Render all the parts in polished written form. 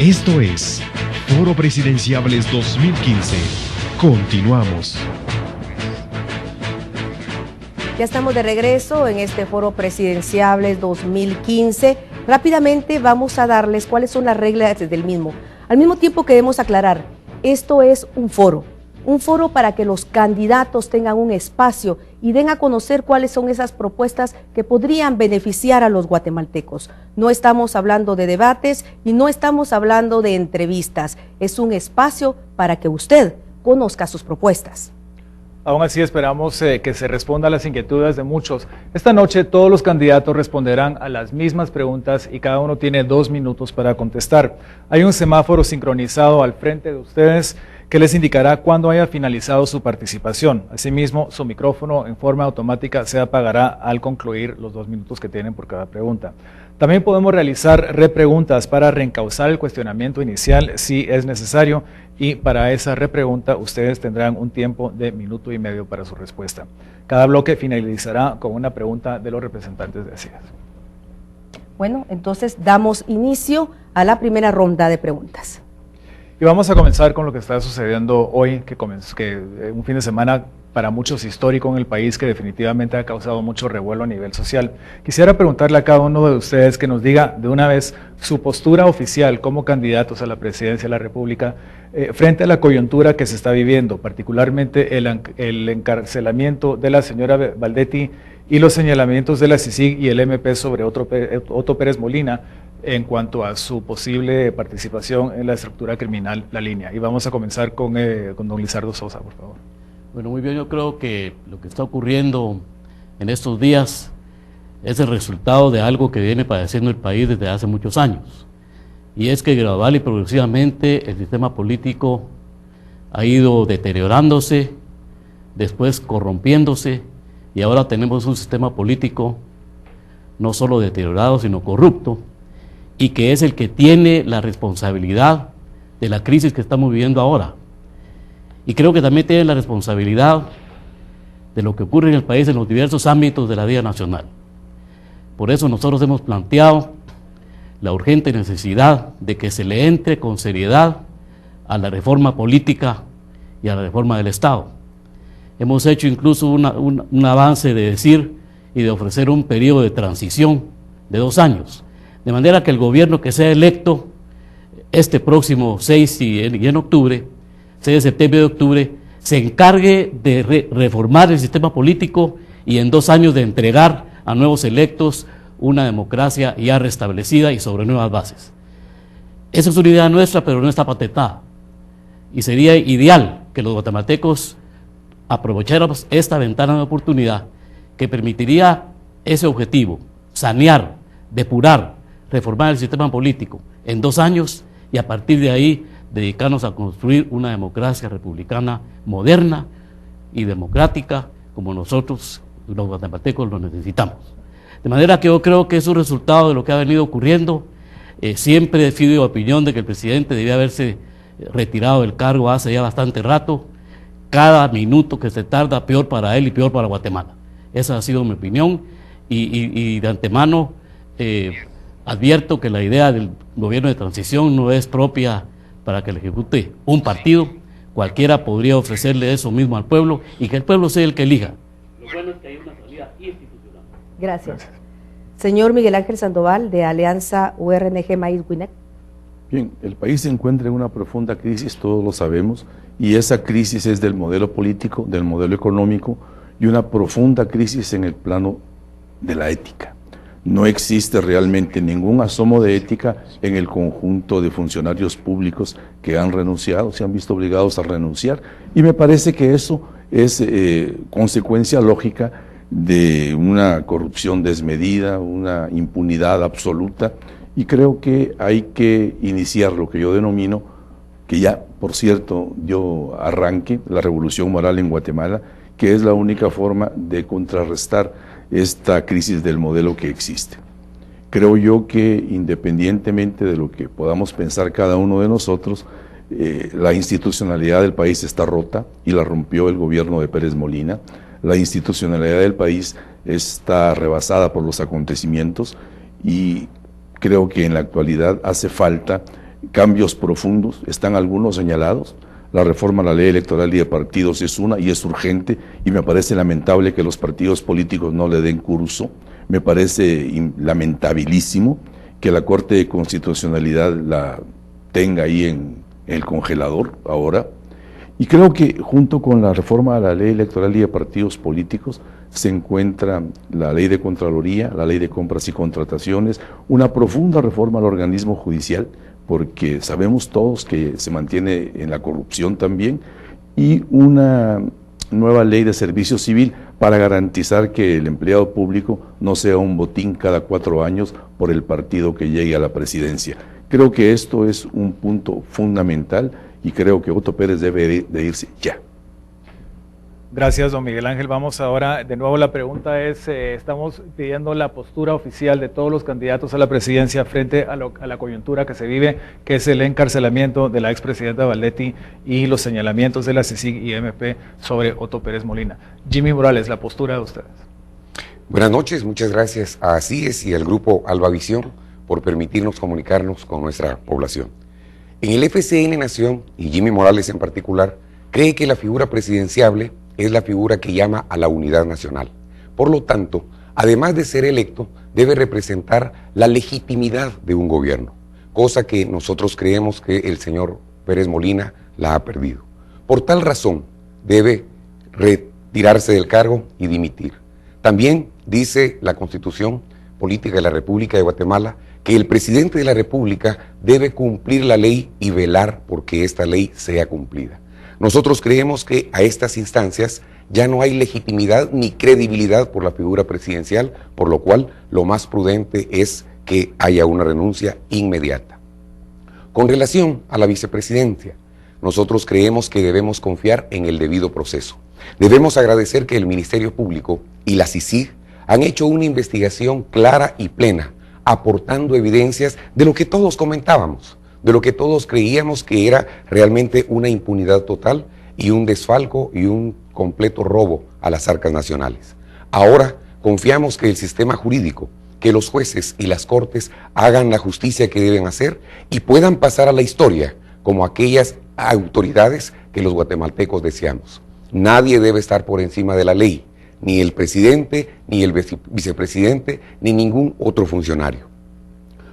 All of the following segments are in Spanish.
Esto es Foro Presidenciables 2015. Continuamos. Ya estamos de regreso en este Foro Presidenciables 2015. Rápidamente vamos a darles cuáles son las reglas del mismo. Al mismo tiempo queremos aclarar, esto es un foro para que los candidatos tengan un espacio y den a conocer cuáles son esas propuestas que podrían beneficiar a los guatemaltecos. No estamos hablando de debates y no estamos hablando de entrevistas. Es un espacio para que usted conozca sus propuestas. Aún así esperamos que se responda a las inquietudes de muchos. Esta noche todos los candidatos responderán a las mismas preguntas y cada uno tiene 2 minutos para contestar. Hay un semáforo sincronizado al frente de ustedes que les indicará cuándo haya finalizado su participación. Asimismo, su micrófono en forma automática se apagará al concluir los 2 minutos que tienen por cada pregunta. También podemos realizar repreguntas para reencauzar el cuestionamiento inicial si es necesario, y para esa repregunta ustedes tendrán un tiempo de 1,5 minutos para su respuesta. Cada bloque finalizará con una pregunta de los representantes de CIES. Bueno, entonces damos inicio a la primera ronda de preguntas. Y vamos a comenzar con lo que está sucediendo hoy, que un fin de semana para muchos histórico en el país, que definitivamente ha causado mucho revuelo a nivel social. Quisiera preguntarle a cada uno de ustedes que nos diga de una vez su postura oficial como candidatos a la presidencia de la República frente a la coyuntura que se está viviendo, particularmente el encarcelamiento de la señora Valdetti y los señalamientos de la CICIG y el MP sobre Otto Pérez Molina en cuanto a su posible participación en la estructura criminal La Línea. Y vamos a comenzar con don Lizardo Sosa, por favor. Bueno, muy bien, yo creo que lo que está ocurriendo en estos días es el resultado de algo que viene padeciendo el país desde hace muchos años, y es que gradual y progresivamente el sistema político ha ido deteriorándose, después corrompiéndose, y ahora tenemos un sistema político no solo deteriorado, sino corrupto, y que es el que tiene la responsabilidad de la crisis que estamos viviendo ahora. Y creo que también tiene la responsabilidad de lo que ocurre en el país en los diversos ámbitos de la vida nacional. Por eso nosotros hemos planteado la urgente necesidad de que se le entre con seriedad a la reforma política y a la reforma del Estado. Hemos hecho incluso un avance de decir y de ofrecer un periodo de transición de 2 años, de manera que el gobierno que sea electo este próximo 6 y en octubre, 6 de septiembre y de octubre, se encargue de reformar el sistema político y en 2 años de entregar a nuevos electos una democracia ya restablecida y sobre nuevas bases. Esa es una idea nuestra, pero no está patentada. Y sería ideal que los guatemaltecos aprovecháramos esta ventana de oportunidad que permitiría ese objetivo: sanear, depurar, reformar el sistema político en 2 años, y a partir de ahí dedicarnos a construir una democracia republicana moderna y democrática como nosotros los guatemaltecos lo necesitamos. De manera que yo creo que es un resultado de lo que ha venido ocurriendo. Siempre he sido de opinión de que el presidente debía haberse retirado del cargo hace ya bastante rato. Cada minuto que se tarda, peor para él y peor para Guatemala. Esa ha sido mi opinión, y de antemano advierto que la idea del gobierno de transición no es propia para que le ejecute un partido. Cualquiera podría ofrecerle eso mismo al pueblo y que el pueblo sea el que elija. Lo bueno es que hay una salida institucional. Gracias. Señor Miguel Ángel Sandoval, de Alianza URNG Maíz Guinec. Bien, el país se encuentra en una profunda crisis, todos lo sabemos, y esa crisis es del modelo político, del modelo económico, y una profunda crisis en el plano de la ética. No existe realmente ningún asomo de ética en el conjunto de funcionarios públicos que han renunciado, se han visto obligados a renunciar, y me parece que eso es consecuencia lógica de una corrupción desmedida, una impunidad absoluta, y creo que hay que iniciar lo que yo denomino, que ya, por cierto, dio arranque, la revolución moral en Guatemala, que es la única forma de contrarrestar esta crisis del modelo que existe. Creo yo que independientemente de lo que podamos pensar cada uno de nosotros, la institucionalidad del país está rota y la rompió el gobierno de Pérez Molina. La institucionalidad del país está rebasada por los acontecimientos y creo que en la actualidad hace falta cambios profundos, están algunos señalados. La reforma a la ley electoral y de partidos es una y es urgente, y me parece lamentable que los partidos políticos no le den curso. Me parece lamentabilísimo que la Corte de Constitucionalidad la tenga ahí en el congelador ahora. Y creo que junto con la reforma a la ley electoral y de partidos políticos se encuentra la ley de Contraloría, la ley de compras y contrataciones, una profunda reforma al organismo judicial, porque sabemos todos que se mantiene en la corrupción también, y una nueva ley de servicio civil para garantizar que el empleado público no sea un botín cada 4 años por el partido que llegue a la presidencia. Creo que esto es un punto fundamental y creo que Otto Pérez debe de irse ya. Gracias, don Miguel Ángel. Vamos ahora, de nuevo la pregunta es, estamos pidiendo la postura oficial de todos los candidatos a la presidencia frente a la coyuntura que se vive, que es el encarcelamiento de la expresidenta Valdetti y los señalamientos de la CICIG y MP sobre Otto Pérez Molina. Jimmy Morales, la postura de ustedes. Buenas noches, muchas gracias a CIES y al grupo Albavisión por permitirnos comunicarnos con nuestra población. En el FCN Nación, y Jimmy Morales en particular, cree que la figura presidenciable es la figura que llama a la unidad nacional. Por lo tanto, además de ser electo, debe representar la legitimidad de un gobierno, cosa que nosotros creemos que el señor Pérez Molina la ha perdido. Por tal razón, debe retirarse del cargo y dimitir. También dice la Constitución Política de la República de Guatemala que el presidente de la República debe cumplir la ley y velar porque esta ley sea cumplida. Nosotros creemos que a estas instancias ya no hay legitimidad ni credibilidad por la figura presidencial, por lo cual lo más prudente es que haya una renuncia inmediata. Con relación a la vicepresidencia, nosotros creemos que debemos confiar en el debido proceso. Debemos agradecer que el Ministerio Público y la CICIG han hecho una investigación clara y plena, aportando evidencias de lo que todos comentábamos, de lo que todos creíamos que era realmente una impunidad total y un desfalco y un completo robo a las arcas nacionales. Ahora confiamos que el sistema jurídico, que los jueces y las cortes hagan la justicia que deben hacer y puedan pasar a la historia como aquellas autoridades que los guatemaltecos deseamos. Nadie debe estar por encima de la ley, ni el presidente, ni el vicepresidente, ni ningún otro funcionario.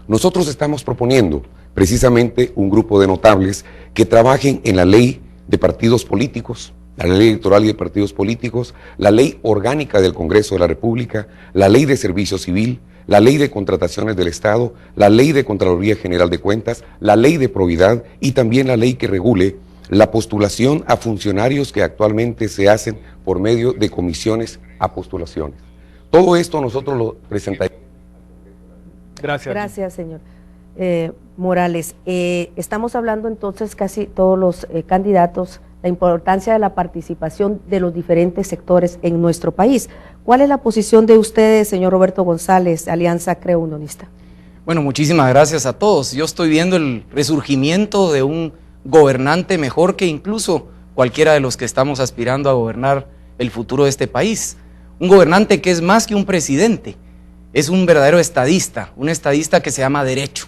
Nosotros estamos proponiendo precisamente un grupo de notables que trabajen en la ley de partidos políticos, la ley electoral y de partidos políticos, la ley orgánica del Congreso de la República, la ley de servicio civil, la ley de contrataciones del Estado, la ley de Contraloría General de Cuentas, la ley de probidad y también la ley que regule la postulación a funcionarios que actualmente se hacen por medio de comisiones a postulaciones. Todo esto nosotros lo presentaremos. Gracias. Gracias, señor Morales. Estamos hablando entonces casi todos los candidatos, la importancia de la participación de los diferentes sectores en nuestro país. ¿Cuál es la posición de ustedes, señor Roberto González, Alianza Creo Unionista? Bueno, muchísimas gracias a todos. Yo estoy viendo el resurgimiento de un gobernante mejor que incluso cualquiera de los que estamos aspirando a gobernar el futuro de este país. Un gobernante que es más que un presidente, es un verdadero estadista, un estadista que se llama derecho.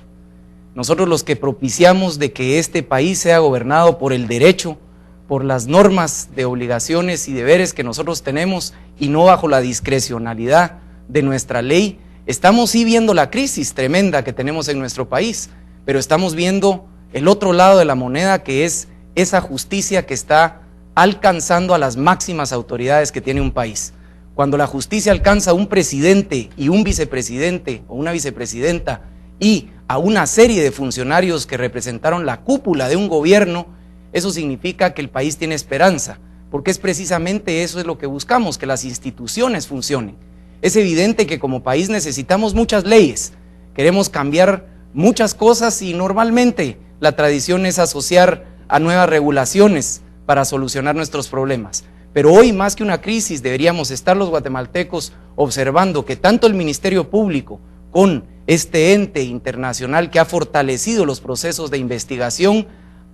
Nosotros los que propiciamos de que este país sea gobernado por el derecho, por las normas de obligaciones y deberes que nosotros tenemos y no bajo la discrecionalidad de nuestra ley, estamos sí viendo la crisis tremenda que tenemos en nuestro país, pero estamos viendo el otro lado de la moneda, que es esa justicia que está alcanzando a las máximas autoridades que tiene un país. Cuando la justicia alcanza a un presidente y un vicepresidente o una vicepresidenta y a una serie de funcionarios que representaron la cúpula de un gobierno, eso significa que el país tiene esperanza, porque es precisamente eso es lo que buscamos, que las instituciones funcionen. Es evidente que como país necesitamos muchas leyes, queremos cambiar muchas cosas y normalmente la tradición es asociar a nuevas regulaciones para solucionar nuestros problemas. Pero hoy, más que una crisis, deberíamos estar los guatemaltecos observando que tanto el Ministerio Público, con este ente internacional que ha fortalecido los procesos de investigación,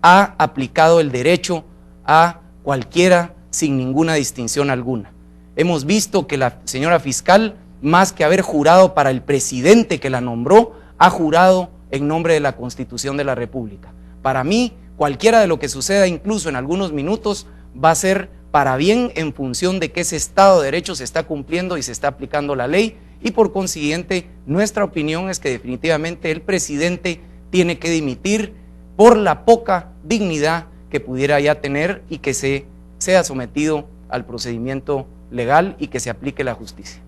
ha aplicado el derecho a cualquiera sin ninguna distinción alguna. Hemos visto que la señora fiscal, más que haber jurado para el presidente que la nombró, ha jurado en nombre de la Constitución de la República. Para mí, cualquiera de lo que suceda, incluso en algunos minutos, va a ser para bien en función de que ese Estado de Derecho se está cumpliendo y se está aplicando la ley, y por consiguiente, nuestra opinión es que definitivamente el presidente tiene que dimitir por la poca dignidad que pudiera ya tener y que sea sometido al procedimiento legal y que se aplique la justicia.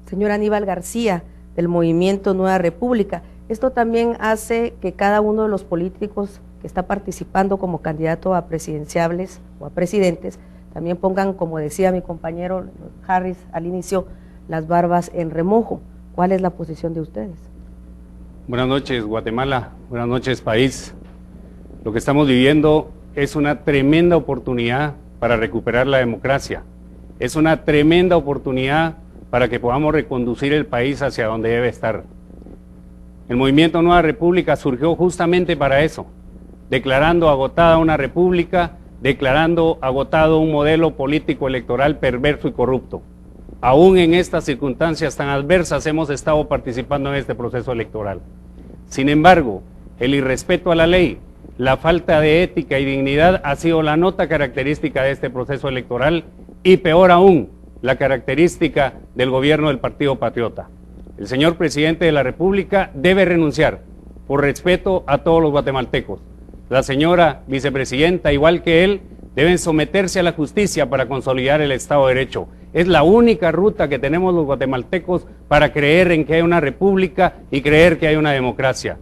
Señor Aníbal García, del Movimiento Nueva República, esto también hace que cada uno de los políticos que está participando como candidato a presidenciables o a presidentes, también pongan, como decía mi compañero Harris al inicio, las barbas en remojo. ¿Cuál es la posición de ustedes? Buenas noches, Guatemala. Buenas noches, país. Lo que estamos viviendo es una tremenda oportunidad para recuperar la democracia. Es una tremenda oportunidad para que podamos reconducir el país hacia donde debe estar. El Movimiento Nueva República surgió justamente para eso, declarando agotada una república, declarando agotado un modelo político electoral perverso y corrupto. Aún en estas circunstancias tan adversas hemos estado participando en este proceso electoral. Sin embargo, el irrespeto a la ley, la falta de ética y dignidad ha sido la nota característica de este proceso electoral y peor aún, la característica del gobierno del Partido Patriota. El señor presidente de la República debe renunciar por respeto a todos los guatemaltecos. La señora vicepresidenta, igual que él, deben someterse a la justicia para consolidar el Estado de Derecho. Es la única ruta que tenemos los guatemaltecos para creer en que hay una república y creer que hay una democracia.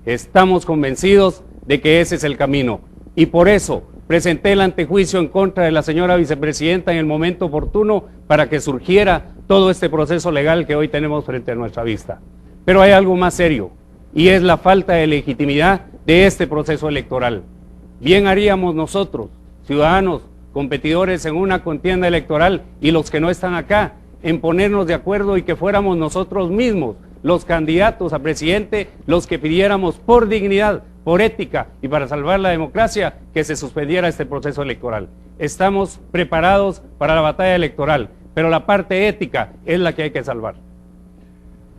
Estamos convencidos de que ese es el camino y por eso presenté el antejuicio en contra de la señora vicepresidenta en el momento oportuno para que surgiera todo este proceso legal que hoy tenemos frente a nuestra vista. Pero hay algo más serio y es la falta de legitimidad de este proceso electoral. Bien haríamos nosotros, ciudadanos, competidores en una contienda electoral y los que no están acá, en ponernos de acuerdo y que fuéramos nosotros mismos los candidatos a presidente, los que pidiéramos por dignidad, por ética y para salvar la democracia que se suspendiera este proceso electoral. Estamos preparados para la batalla electoral, pero la parte ética es la que hay que salvar.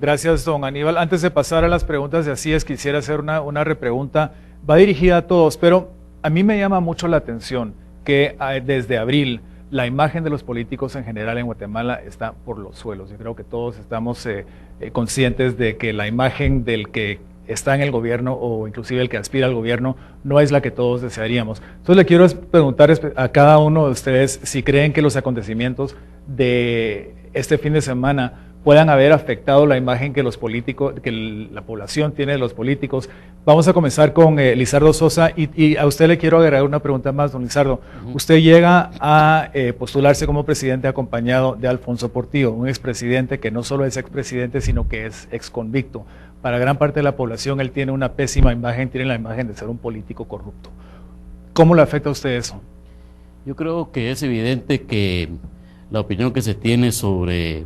Gracias, don Aníbal. Antes de pasar a las preguntas de Asíes, quisiera hacer una repregunta. Va dirigida a todos, pero a mí me llama mucho la atención que desde abril la imagen de los políticos en general en Guatemala está por los suelos. Yo creo que todos estamos conscientes de que la imagen del que está en el gobierno o inclusive el que aspira al gobierno no es la que todos desearíamos. Entonces le quiero preguntar a cada uno de ustedes si creen que los acontecimientos de este fin de semana puedan haber afectado la imagen que los políticos, que la población tiene de los políticos. Vamos a comenzar con Lizardo Sosa y a usted le quiero agregar una pregunta más, don Lizardo. Usted llega a postularse como presidente acompañado de Alfonso Portillo, un expresidente que no solo es expresidente, sino que es exconvicto. Para gran parte de la población él tiene una pésima imagen, tiene la imagen de ser un político corrupto. ¿Cómo le afecta a usted eso? Yo creo que es evidente que la opinión que se tiene sobre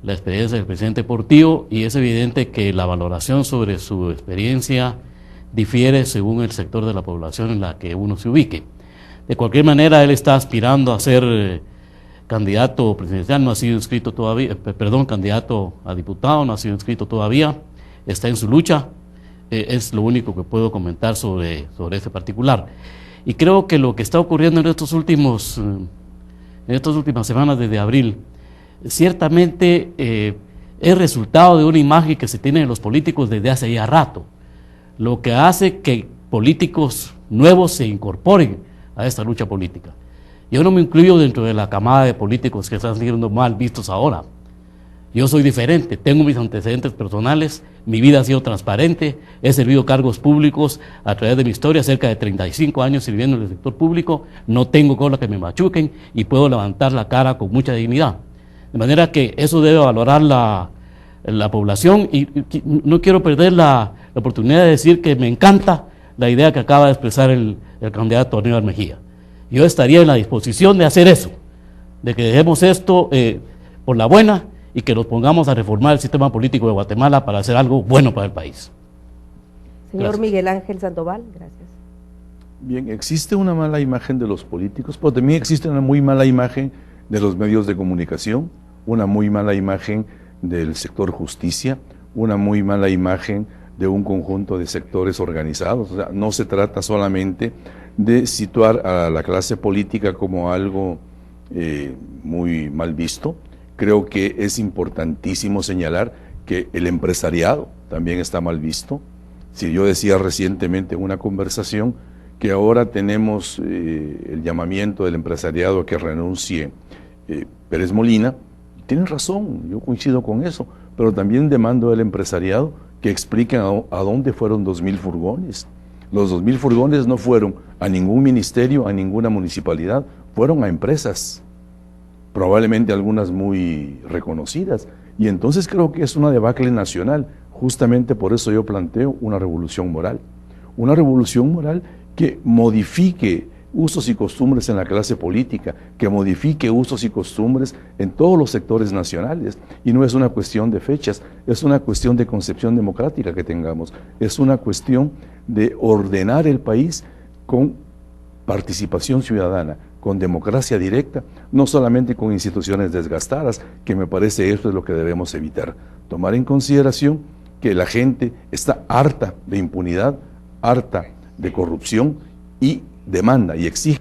la experiencia del presidente Portillo, y es evidente que la valoración sobre su experiencia difiere según el sector de la población en la que uno se ubique. De cualquier manera, él está aspirando a ser candidato presidencial, no ha sido inscrito todavía, candidato a diputado, no ha sido inscrito todavía, está en su lucha, es lo único que puedo comentar sobre este particular. Y creo que lo que está ocurriendo en estas últimas semanas desde abril, ciertamente es resultado de una imagen que se tiene de los políticos desde hace ya rato, lo que hace que políticos nuevos se incorporen a esta lucha política. Yo no me incluyo dentro de la camada de políticos que están siendo mal vistos ahora. Yo soy diferente, tengo mis antecedentes personales, mi vida ha sido transparente, he servido cargos públicos a través de mi historia, cerca de 35 años sirviendo en el sector público, no tengo cola que me machuquen y puedo levantar la cara con mucha dignidad. De manera que eso debe valorar la población y no quiero perder la oportunidad de decir que me encanta la idea que acaba de expresar el candidato Aníbal Mejía. Yo estaría en la disposición de hacer eso, de que dejemos esto por la buena y que nos pongamos a reformar el sistema político de Guatemala para hacer algo bueno para el país. Señor Gracias. Miguel Ángel Sandoval, gracias. Bien, existe una mala imagen de los políticos, pero también existe una muy mala imagen de los medios de comunicación, una muy mala imagen del sector justicia, una muy mala imagen de un conjunto de sectores organizados. O sea, no se trata solamente de situar a la clase política como algo muy mal visto. Creo que es importantísimo señalar que el empresariado también está mal visto. Si yo decía recientemente en una conversación que ahora tenemos el llamamiento del empresariado a que renuncie Pérez Molina, tienen razón, yo coincido con eso, pero también demando del empresariado que expliquen a dónde fueron 2.000 furgones. Los 2.000 furgones no fueron a ningún ministerio, a ninguna municipalidad, fueron a empresas, probablemente algunas muy reconocidas, y entonces creo que es una debacle nacional. Justamente por eso yo planteo una revolución moral que modifique usos y costumbres en la clase política, que modifique usos y costumbres en todos los sectores nacionales. Y no es una cuestión de fechas, es una cuestión de concepción democrática que tengamos, es una cuestión de ordenar el país con participación ciudadana, con democracia directa, no solamente con instituciones desgastadas, que me parece esto es lo que debemos evitar. Tomar en consideración que la gente está harta de impunidad, harta de corrupción y demanda y exige.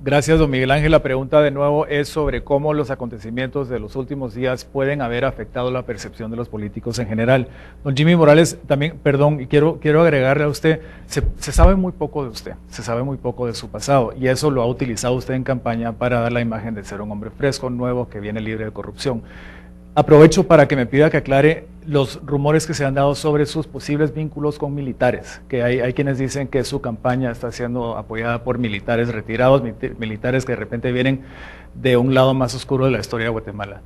Gracias, don Miguel Ángel. La pregunta de nuevo es sobre cómo los acontecimientos de los últimos días pueden haber afectado la percepción de los políticos en general. Don Jimmy Morales, también, perdón, y quiero agregarle a usted, se sabe muy poco de usted, se sabe muy poco de su pasado, y eso lo ha utilizado usted en campaña para dar la imagen de ser un hombre fresco, nuevo, que viene libre de corrupción. Aprovecho para que me pida que aclare los rumores que se han dado sobre sus posibles vínculos con militares, que hay quienes dicen que su campaña está siendo apoyada por militares retirados, militares que de repente vienen de un lado más oscuro de la historia de Guatemala.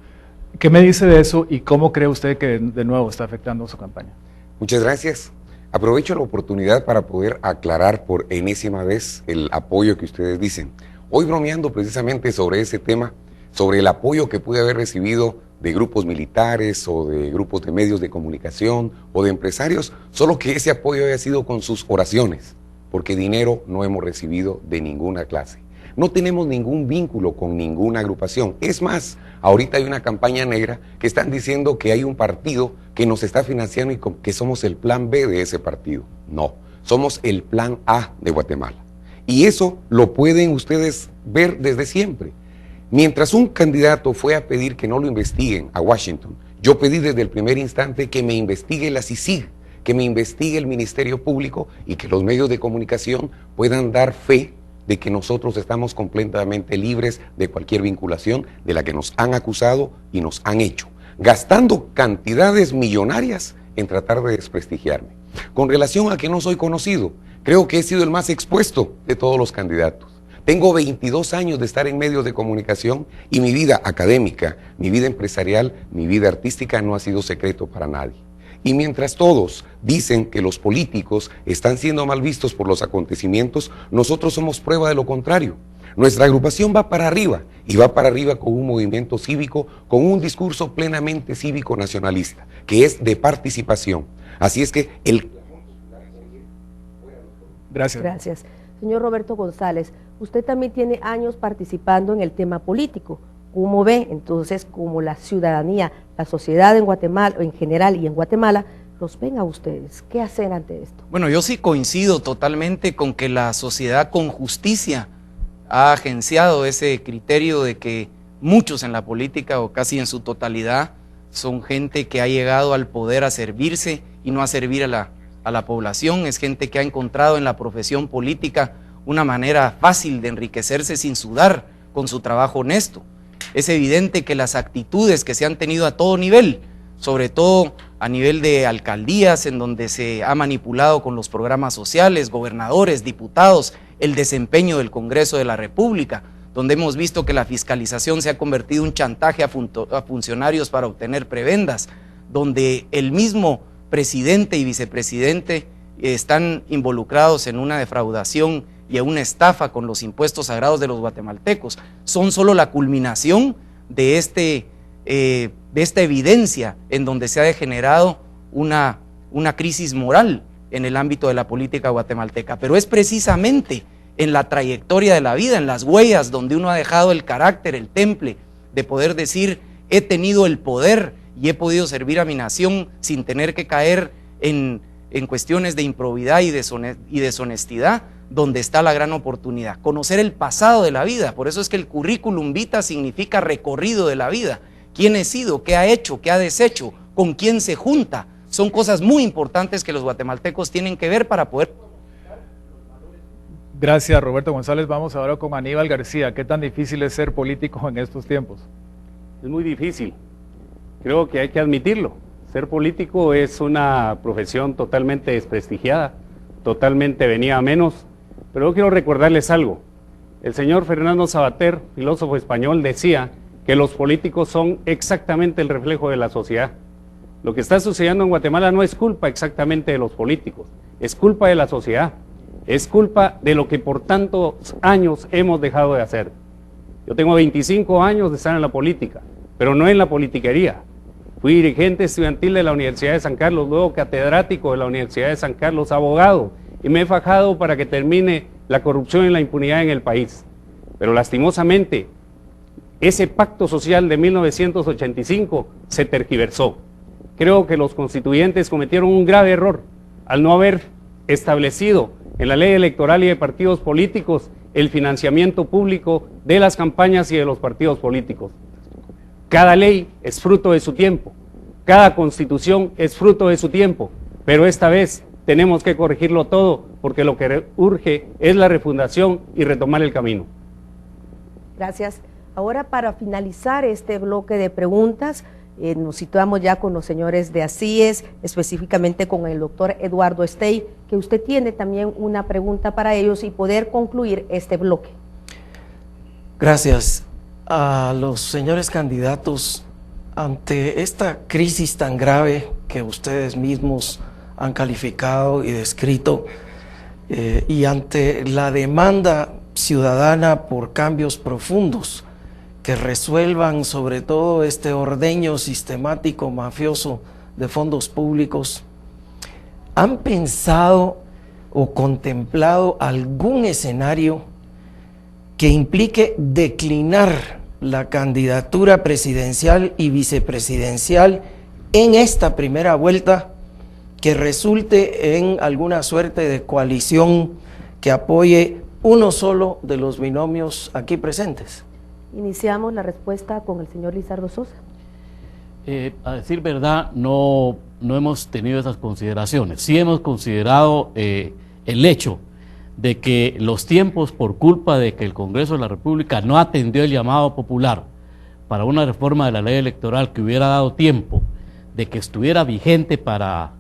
¿Qué me dice de eso y cómo cree usted que de nuevo está afectando su campaña? Muchas gracias. Aprovecho la oportunidad para poder aclarar por enésima vez el apoyo que ustedes dicen. Hoy bromeando precisamente sobre ese tema, sobre el apoyo que pude haber recibido de grupos militares o de grupos de medios de comunicación o de empresarios, solo que ese apoyo haya sido con sus oraciones, porque dinero no hemos recibido de ninguna clase. No tenemos ningún vínculo con ninguna agrupación. Es más, ahorita hay una campaña negra que están diciendo que hay un partido que nos está financiando y que somos el plan B de ese partido. No, somos el plan A de Guatemala. Y eso lo pueden ustedes ver desde siempre. Mientras un candidato fue a pedir que no lo investiguen a Washington, yo pedí desde el primer instante que me investigue la CICIG, que me investigue el Ministerio Público y que los medios de comunicación puedan dar fe de que nosotros estamos completamente libres de cualquier vinculación de la que nos han acusado y nos han hecho, gastando cantidades millonarias en tratar de desprestigiarme. Con relación a que no soy conocido, creo que he sido el más expuesto de todos los candidatos. Tengo 22 años de estar en medios de comunicación y mi vida académica, mi vida empresarial, mi vida artística no ha sido secreto para nadie. Y mientras todos dicen que los políticos están siendo mal vistos por los acontecimientos, nosotros somos prueba de lo contrario. Nuestra agrupación va para arriba y va para arriba con un movimiento cívico, con un discurso plenamente cívico nacionalista, que es de participación. Así es que el... Gracias. Gracias. Señor Roberto González, usted también tiene años participando en el tema político. ¿Cómo ve entonces cómo la ciudadanía, la sociedad en Guatemala, en general y en Guatemala, los ven a ustedes? ¿Qué hacer ante esto? Bueno, yo sí coincido totalmente con que la sociedad con justicia ha agenciado ese criterio de que muchos en la política, o casi en su totalidad, son gente que ha llegado al poder a servirse y no a servir a la población. Es gente que ha encontrado en la profesión política una manera fácil de enriquecerse sin sudar con su trabajo honesto. Es evidente que las actitudes que se han tenido a todo nivel, sobre todo a nivel de alcaldías, en donde se ha manipulado con los programas sociales, gobernadores, diputados, el desempeño del Congreso de la República, donde hemos visto que la fiscalización se ha convertido en un chantaje a funcionarios para obtener prebendas, donde el mismo presidente y vicepresidente están involucrados en una defraudación y en una estafa con los impuestos sagrados de los guatemaltecos, son solo la culminación de esta evidencia en donde se ha degenerado una crisis moral en el ámbito de la política guatemalteca. Pero es precisamente en la trayectoria de la vida, en las huellas, donde uno ha dejado el carácter, el temple, de poder decir, he tenido el poder y he podido servir a mi nación sin tener que caer en cuestiones de improbidad y deshonestidad, donde está la gran oportunidad. Conocer el pasado de la vida, por eso es que el currículum vitae significa recorrido de la vida. ¿Quién he sido? ¿Qué ha hecho? ¿Qué ha deshecho? ¿Con quién se junta? Son cosas muy importantes que los guatemaltecos tienen que ver para poder... Gracias, Roberto González. Vamos ahora con Aníbal García. ¿Qué tan difícil es ser político en estos tiempos? Es muy difícil. Creo que hay que admitirlo. Ser político es una profesión totalmente desprestigiada, totalmente venida a menos. Pero yo quiero recordarles algo. El señor Fernando Savater, filósofo español, decía que los políticos son exactamente el reflejo de la sociedad. Lo que está sucediendo en Guatemala no es culpa exactamente de los políticos, es culpa de la sociedad, es culpa de lo que por tantos años hemos dejado de hacer. Yo tengo 25 años de estar en la política, pero no en la politiquería. Fui dirigente estudiantil de la Universidad de San Carlos, luego catedrático de la Universidad de San Carlos, abogado, y me he fajado para que termine la corrupción y la impunidad en el país. Pero lastimosamente, ese pacto social de 1985 se tergiversó. Creo que los constituyentes cometieron un grave error al no haber establecido en la ley electoral y de partidos políticos el financiamiento público de las campañas y de los partidos políticos. Cada ley es fruto de su tiempo, cada constitución es fruto de su tiempo, pero esta vez tenemos que corregirlo todo porque lo que urge es la refundación y retomar el camino. Gracias. Ahora, para finalizar este bloque de preguntas, nos situamos ya con los señores de ACIES, específicamente con el doctor Eduardo Stey, que usted tiene también una pregunta para ellos y poder concluir este bloque. Gracias. A los señores candidatos, ante esta crisis tan grave que ustedes mismos han calificado y descrito, y ante la demanda ciudadana por cambios profundos que resuelvan sobre todo este ordeño sistemático mafioso de fondos públicos, ¿han pensado o contemplado algún escenario que implique declinar la candidatura presidencial y vicepresidencial en esta primera vuelta, que resulte en alguna suerte de coalición que apoye uno solo de los binomios aquí presentes? Iniciamos la respuesta con el señor Lizardo Sosa. A decir verdad, no hemos tenido esas consideraciones. Sí hemos considerado el hecho de que los tiempos, por culpa de que el Congreso de la República no atendió el llamado popular para una reforma de la ley electoral que hubiera dado tiempo de que estuviera vigente para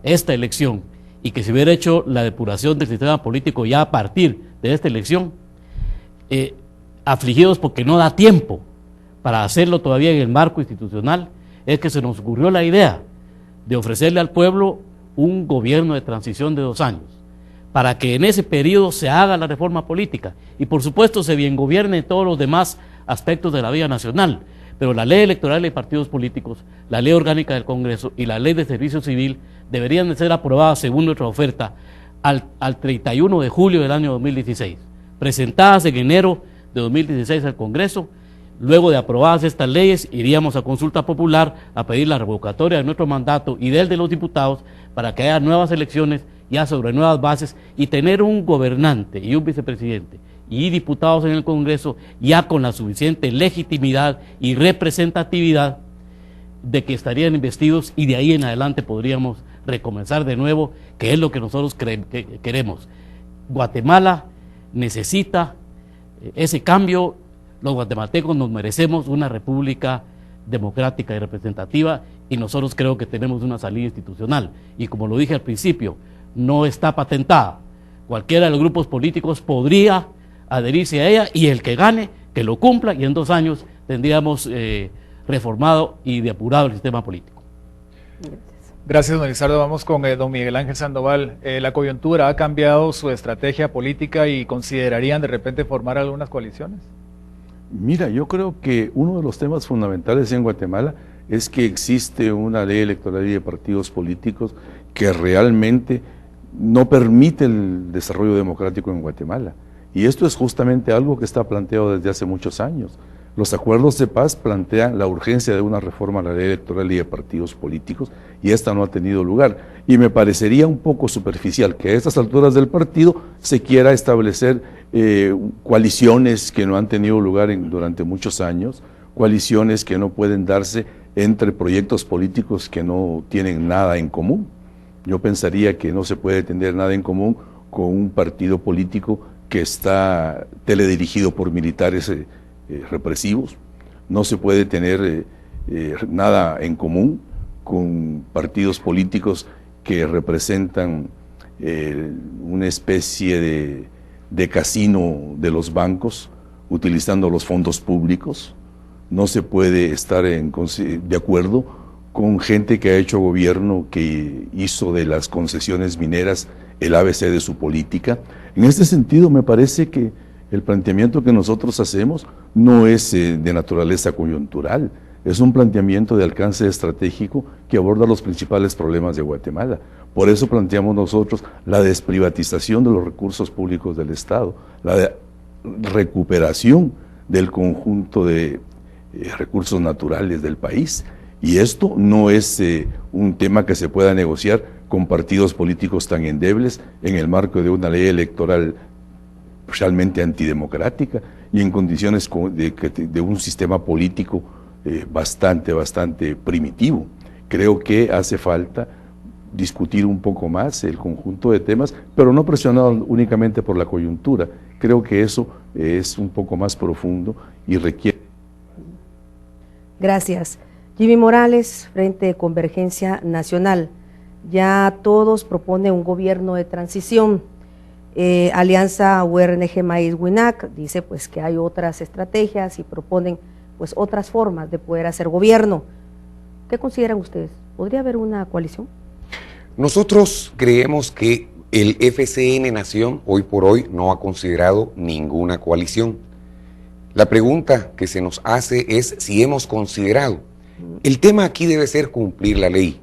esta elección y que se hubiera hecho la depuración del sistema político ya a partir de esta elección, afligidos porque no da tiempo para hacerlo todavía en el marco institucional, es que se nos ocurrió la idea de ofrecerle al pueblo un gobierno de transición de 2 años, para que en ese periodo se haga la reforma política y por supuesto se bien gobierne en todos los demás aspectos de la vida nacional, pero la ley electoral de partidos políticos, la ley orgánica del Congreso y la ley de servicio civil deberían de ser aprobadas según nuestra oferta al 31 de julio del año 2016, presentadas en enero de 2016 al Congreso. Luego de aprobadas estas leyes, iríamos a consulta popular a pedir la revocatoria de nuestro mandato y del de los diputados para que haya nuevas elecciones ya sobre nuevas bases y tener un gobernante y un vicepresidente y diputados en el Congreso ya con la suficiente legitimidad y representatividad de que estarían investidos y de ahí en adelante podríamos recomenzar de nuevo, que es lo que nosotros queremos. Guatemala necesita ese cambio. Los guatemaltecos nos merecemos una república democrática y representativa y nosotros creo que tenemos una salida institucional y como lo dije al principio, no está patentada. Cualquiera de los grupos políticos podría adherirse a ella y el que gane, que lo cumpla y en 2 años tendríamos reformado y depurado el sistema político. Gracias, don Lizardo. Vamos con don Miguel Ángel Sandoval. ¿La coyuntura ha cambiado su estrategia política y considerarían de repente formar algunas coaliciones? Mira, yo creo que uno de los temas fundamentales en Guatemala es que existe una ley electoral y de partidos políticos que realmente no permite el desarrollo democrático en Guatemala. Y esto es justamente algo que está planteado desde hace muchos años. Los acuerdos de paz plantean la urgencia de una reforma a la ley electoral y de partidos políticos, y esta no ha tenido lugar. Y me parecería un poco superficial que a estas alturas del partido se quiera establecer coaliciones que no han tenido lugar durante muchos años, coaliciones que no pueden darse entre proyectos políticos que no tienen nada en común. Yo pensaría que no se puede tener nada en común con un partido político que está teledirigido por militares represivos. No se puede tener nada en común con partidos políticos que representan una especie de casino de los bancos utilizando los fondos públicos. No se puede estar de acuerdo con gente que ha hecho gobierno, que hizo de las concesiones mineras el ABC de su política. En este sentido, me parece que el planteamiento que nosotros hacemos no es de naturaleza coyuntural, es un planteamiento de alcance estratégico que aborda los principales problemas de Guatemala. Por eso planteamos nosotros la desprivatización de los recursos públicos del Estado, la recuperación del conjunto de recursos naturales del país. Y esto no es un tema que se pueda negociar con partidos políticos tan endebles en el marco de una ley electoral realmente antidemocrática y en condiciones de un sistema político bastante primitivo. Creo que hace falta discutir un poco más el conjunto de temas, pero no presionado únicamente por la coyuntura. Creo que eso es un poco más profundo y requiere... Gracias. Jimmy Morales, Frente Convergencia Nacional. Ya todos proponen un gobierno de transición. Alianza URNG Maíz Winac dice pues que hay otras estrategias y proponen pues otras formas de poder hacer gobierno. ¿Qué consideran ustedes? ¿Podría haber una coalición? Nosotros creemos que el FCN Nación hoy por hoy no ha considerado ninguna coalición. La pregunta que se nos hace es si hemos considerado. El tema aquí debe ser cumplir la ley.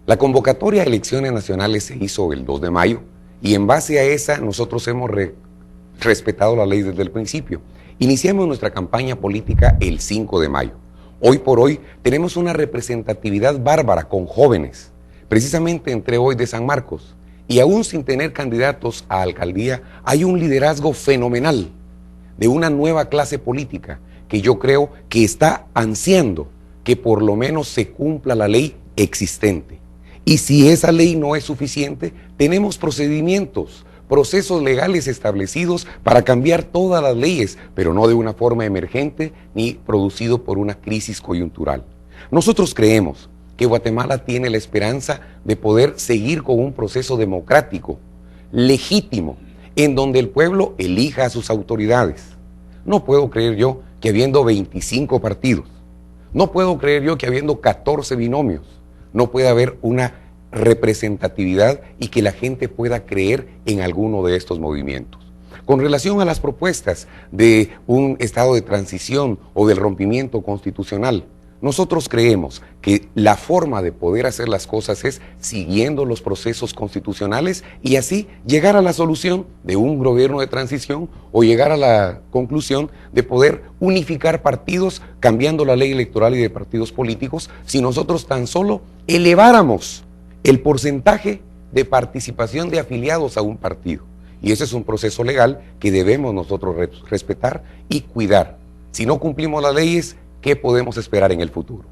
La convocatoria a elecciones nacionales se hizo el 2 de mayo y en base a esa nosotros hemos respetado la ley desde el principio. Iniciamos nuestra campaña política el 5 de mayo. Hoy por hoy tenemos una representatividad bárbara con jóvenes, precisamente entre hoy de San Marcos, y aún sin tener candidatos a alcaldía, hay un liderazgo fenomenal de una nueva clase política que yo creo que está ansiando que por lo menos se cumpla la ley existente. Y si esa ley no es suficiente, tenemos procedimientos, procesos legales establecidos para cambiar todas las leyes, pero no de una forma emergente ni producido por una crisis coyuntural. Nosotros creemos que Guatemala tiene la esperanza de poder seguir con un proceso democrático, legítimo, en donde el pueblo elija a sus autoridades. No puedo creer yo que habiendo 25 partidos, no puedo creer yo que habiendo 14 binomios, no pueda haber una representatividad y que la gente pueda creer en alguno de estos movimientos. Con relación a las propuestas de un estado de transición o del rompimiento constitucional, nosotros creemos que la forma de poder hacer las cosas es siguiendo los procesos constitucionales y así llegar a la solución de un gobierno de transición o llegar a la conclusión de poder unificar partidos cambiando la ley electoral y de partidos políticos si nosotros tan solo eleváramos el porcentaje de participación de afiliados a un partido. Y ese es un proceso legal que debemos nosotros respetar y cuidar. Si no cumplimos las leyes, ¿qué podemos esperar en el futuro?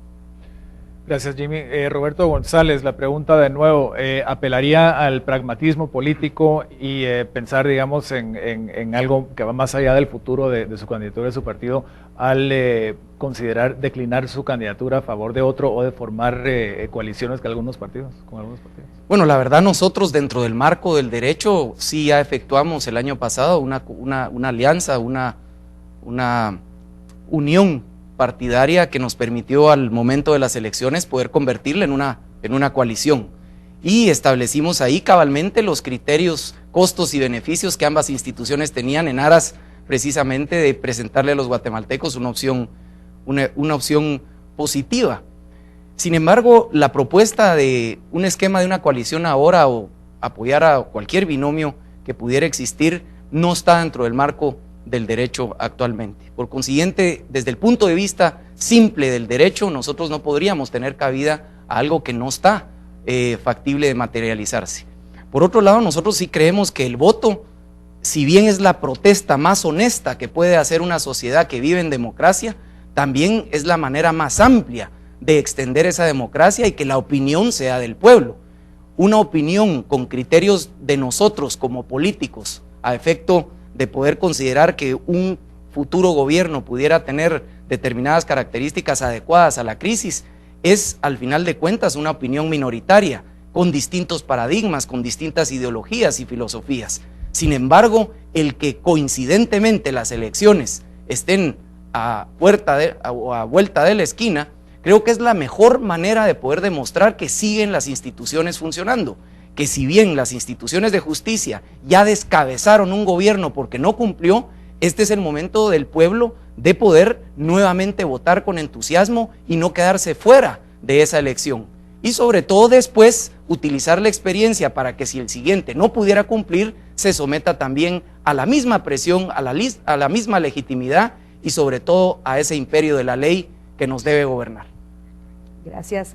Gracias, Jimmy. Roberto González, la pregunta de nuevo, ¿apelaría al pragmatismo político y pensar, digamos, en algo que va más allá del futuro de su candidatura, de su partido, al considerar declinar su candidatura a favor de otro o de formar coaliciones con algunos partidos? Bueno, la verdad nosotros dentro del marco del derecho sí ya efectuamos el año pasado una alianza, una unión partidaria que nos permitió al momento de las elecciones poder convertirla en una coalición. Y establecimos ahí cabalmente los criterios, costos y beneficios que ambas instituciones tenían en aras precisamente de presentarle a los guatemaltecos una opción positiva. Sin embargo, la propuesta de un esquema de una coalición ahora o apoyar a cualquier binomio que pudiera existir no está dentro del marco del derecho actualmente. Por consiguiente, desde el punto de vista simple del derecho, nosotros no podríamos tener cabida a algo que no está factible de materializarse. Por otro lado, nosotros sí creemos que el voto, si bien es la protesta más honesta que puede hacer una sociedad que vive en democracia, también es la manera más amplia de extender esa democracia y que la opinión sea del pueblo. Una opinión con criterios de nosotros como políticos, a efecto de poder considerar que un futuro gobierno pudiera tener determinadas características adecuadas a la crisis, es al final de cuentas una opinión minoritaria, con distintos paradigmas, con distintas ideologías y filosofías. Sin embargo, el que coincidentemente las elecciones estén a vuelta de la esquina, creo que es la mejor manera de poder demostrar que siguen las instituciones funcionando, que si bien las instituciones de justicia ya descabezaron un gobierno porque no cumplió, este es el momento del pueblo de poder nuevamente votar con entusiasmo y no quedarse fuera de esa elección. Y sobre todo después utilizar la experiencia para que si el siguiente no pudiera cumplir, se someta también a la misma presión, a la misma legitimidad y sobre todo a ese imperio de la ley que nos debe gobernar. Gracias.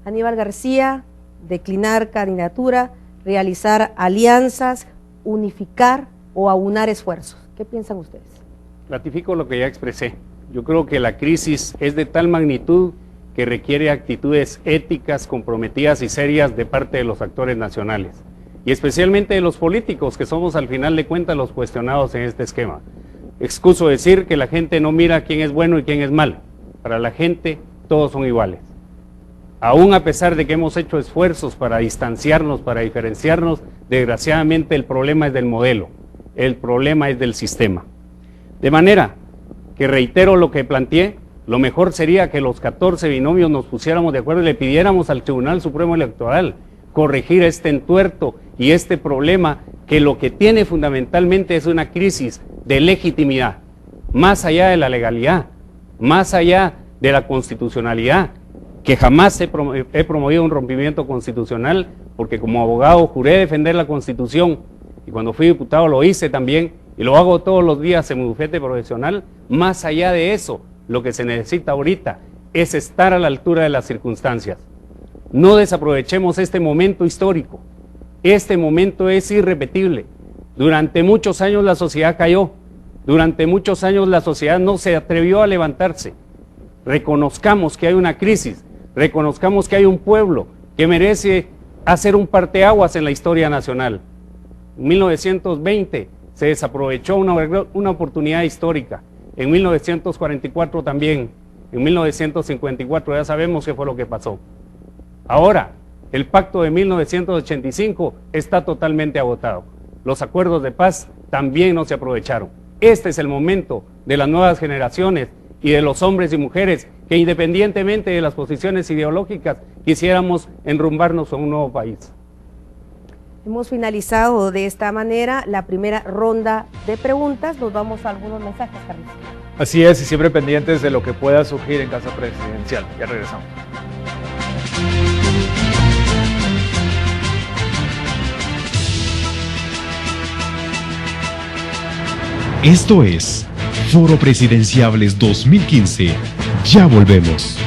Aníbal García, declinar candidatura, realizar alianzas, unificar o aunar esfuerzos. ¿Qué piensan ustedes? Ratifico lo que ya expresé. Yo creo que la crisis es de tal magnitud que requiere actitudes éticas, comprometidas y serias de parte de los actores nacionales, y especialmente de los políticos, que somos al final de cuentas los cuestionados en este esquema. Excuso decir que la gente no mira quién es bueno y quién es malo. Para la gente todos son iguales. Aún a pesar de que hemos hecho esfuerzos para distanciarnos, para diferenciarnos, desgraciadamente el problema es del modelo, el problema es del sistema. De manera que reitero lo que planteé, lo mejor sería que los 14 binomios nos pusiéramos de acuerdo y le pidiéramos al Tribunal Supremo Electoral corregir este entuerto y este problema que lo que tiene fundamentalmente es una crisis de legitimidad, más allá de la legalidad, más allá de la constitucionalidad, que jamás he promovido un rompimiento constitucional, porque como abogado juré defender la Constitución y cuando fui diputado lo hice también y lo hago todos los días en mi bufete profesional. Más allá de eso, lo que se necesita ahorita es estar a la altura de las circunstancias. No desaprovechemos este momento histórico. Este momento es irrepetible. Durante muchos años la sociedad cayó. Durante muchos años la sociedad no se atrevió a levantarse. Reconozcamos que hay una crisis. Reconozcamos que hay un pueblo que merece hacer un parteaguas en la historia nacional. En 1920 se desaprovechó una oportunidad histórica. En 1944 también, en 1954 ya sabemos qué fue lo que pasó. Ahora, el pacto de 1985 está totalmente agotado. Los acuerdos de paz también no se aprovecharon. Este es el momento de las nuevas generaciones y de los hombres y mujeres que independientemente de las posiciones ideológicas quisiéramos enrumbarnos a un nuevo país. Hemos finalizado de esta manera la primera ronda de preguntas. Nos vamos a algunos mensajes, Carlos. Así es, y siempre pendientes de lo que pueda surgir en Casa Presidencial. Ya regresamos. Esto es Foro Presidenciables 2015. Ya volvemos.